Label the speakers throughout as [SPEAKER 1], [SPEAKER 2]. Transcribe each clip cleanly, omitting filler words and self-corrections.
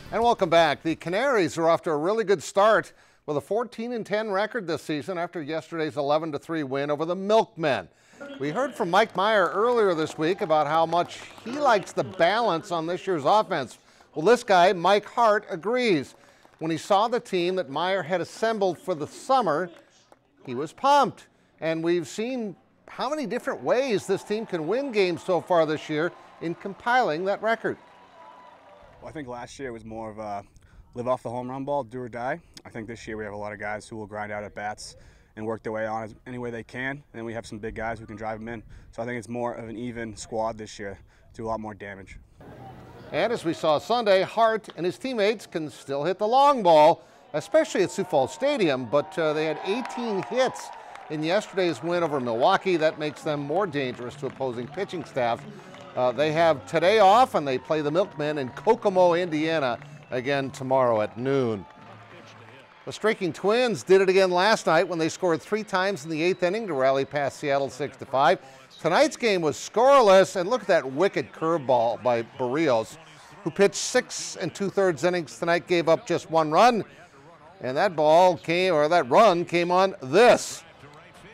[SPEAKER 1] And welcome back. The Canaries are off to a really good start with a 14-10 record this season after yesterday's 11-3 win over the Milkmen. We heard from Mike Meyer earlier this week about how much he likes the balance on this year's offense. Well, this guy, Mike Hart, agrees. When he saw the team that Meyer had assembled for the summer, he was pumped. And we've seen how many different ways this team can win games so far this year in compiling that record.
[SPEAKER 2] Well, I think last year was more of a live off the home run ball, do or die. I think this year we have a lot of guys who will grind out at bats and work their way on any way they can. And then we have some big guys who can drive them in. So I think it's more of an even squad this year, do a lot more damage.
[SPEAKER 1] And as we saw Sunday, Hart and his teammates can still hit the long ball, especially at Sioux Falls Stadium, but they had 18 hits in yesterday's win over Milwaukee. That makes them more dangerous to opposing pitching staffs. They have today off, and they play the Milkmen in Kokomo, Indiana, again tomorrow at noon. The streaking Twins did it again last night when they scored 3 times in the 8th inning to rally past Seattle 6-5. Tonight's game was scoreless, and look at that wicked curveball by Barrios, who pitched 6 2/3 innings tonight, gave up just 1 run, and that run came on this.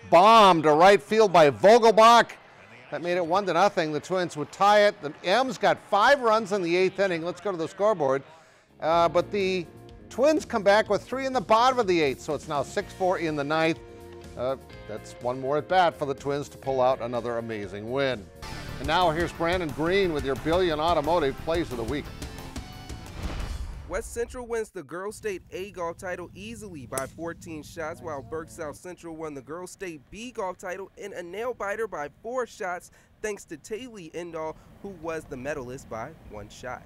[SPEAKER 1] Bomb to right field by Vogelbach. That made it 1-0. The Twins would tie it. The M's got 5 runs in the 8th inning. Let's go to the scoreboard. But the Twins come back with 3 in the bottom of the 8th, so it's now 6-4 in the 9th. That's one more at bat for the Twins to pull out another amazing win. And now here's Brandon Green with your Billion Automotive Plays of the Week.
[SPEAKER 3] West Central wins the Girls State A golf title easily by 14 shots, while Burke South Central won the Girls State B golf title in a nail-biter by 4 shots, thanks to Taylor Endall, who was the medalist by 1 shot.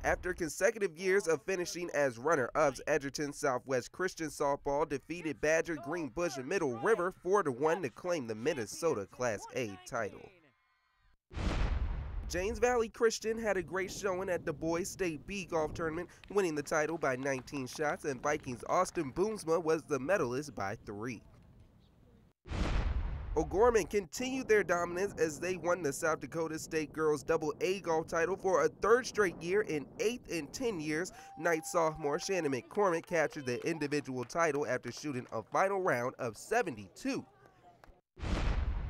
[SPEAKER 3] After consecutive years of finishing as runner-ups, Edgerton Southwest Christian Softball defeated Badger Greenbush and Middle River 4-1 to claim the Minnesota Class A title. James Valley Christian had a great showing at the Boys State B golf tournament, winning the title by 19 shots, and Vikings Austin Boomsma was the medalist by 3. O'Gorman continued their dominance as they won the South Dakota State Girls Double-A golf title for a 3rd straight year in 8th in 10 years. Knight sophomore Shannon McCormick captured the individual title after shooting a final round of 72.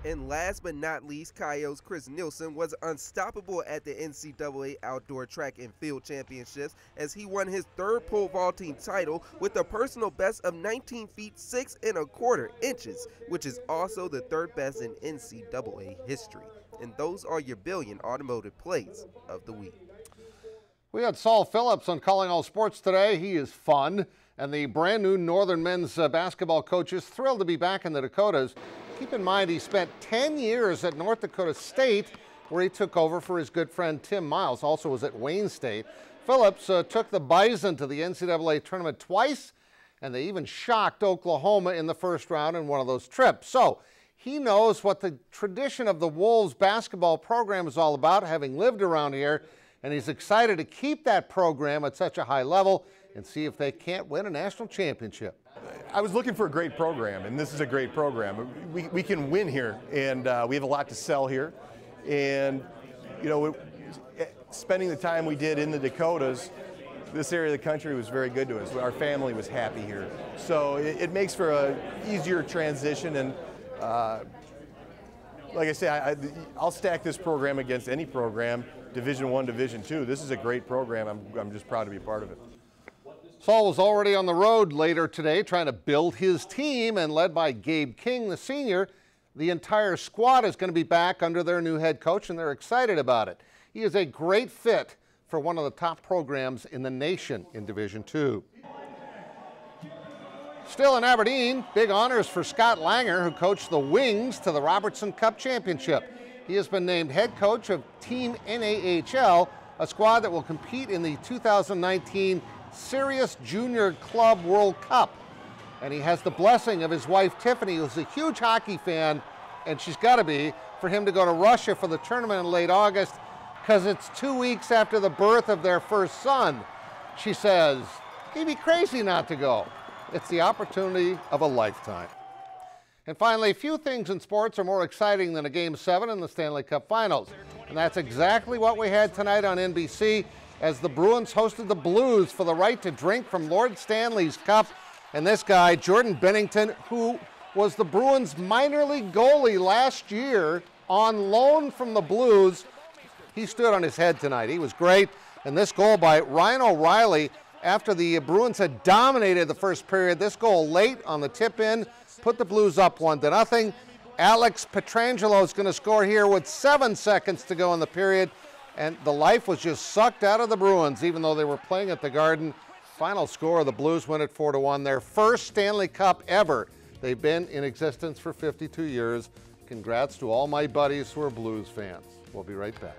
[SPEAKER 3] And last but not least, Coyotes Chris Nielsen was unstoppable at the NCAA Outdoor Track and Field Championships as he won his 3rd pole vaulting title with a personal best of 19 feet 6 1/4 inches, which is also the 3rd best in NCAA history. And those are your Billion Automotive Plays of the Week.
[SPEAKER 1] We had Saul Phillips on Calling All Sports today. He is fun, and the brand new Northern men's basketball coach is thrilled to be back in the Dakotas. Keep in mind, he spent 10 years at North Dakota State, where he took over for his good friend Tim Miles, also was at Wayne State. Phillips took the Bison to the NCAA tournament twice, and they even shocked Oklahoma in the first round in one of those trips. So he knows what the tradition of the Wolves basketball program is all about, having lived around here, and he's excited to keep that program at such a high level and see if they can't win a national championship.
[SPEAKER 4] I was looking for a great program, and this is a great program. We can win here, and we have a lot to sell here. And, you know, spending the time we did in the Dakotas, this area of the country was very good to us. Our family was happy here. So it makes for a easier transition, and like I say, I'll stack this program against any program, Division I, Division II. This is a great program. I'm just proud to be part of it.
[SPEAKER 1] Saul was already on the road later today trying to build his team, and led by Gabe King, the senior, the entire squad is going to be back under their new head coach, and they're excited about it. He is a great fit for one of the top programs in the nation in Division II. Still in Aberdeen, big honors for Scott Langer, who coached the Wings to the Robertson Cup Championship. He has been named head coach of Team NAHL, a squad that will compete in the 2019 Sirius Junior Club World Cup. And he has the blessing of his wife Tiffany, who's a huge hockey fan, and she's got to be, for him to go to Russia for the tournament in late August, because it's 2 weeks after the birth of their first son. She says, he'd be crazy not to go. It's the opportunity of a lifetime. And finally, few things in sports are more exciting than a Game 7 in the Stanley Cup Finals. And that's exactly what we had tonight on NBC as the Bruins hosted the Blues for the right to drink from Lord Stanley's cup. And this guy, Jordan Bennington, who was the Bruins minor league goalie last year on loan from the Blues, he stood on his head tonight. He was great. And this goal by Ryan O'Reilly, after the Bruins had dominated the first period, this goal late on the tip in put the Blues up 1-0. Alex Pietrangelo is going to score here with 7 seconds to go in the period. And the life was just sucked out of the Bruins, even though they were playing at the Garden. Final score, the Blues win it 4-1. Their first Stanley Cup ever. They've been in existence for 52 years. Congrats to all my buddies who are Blues fans. We'll be right back.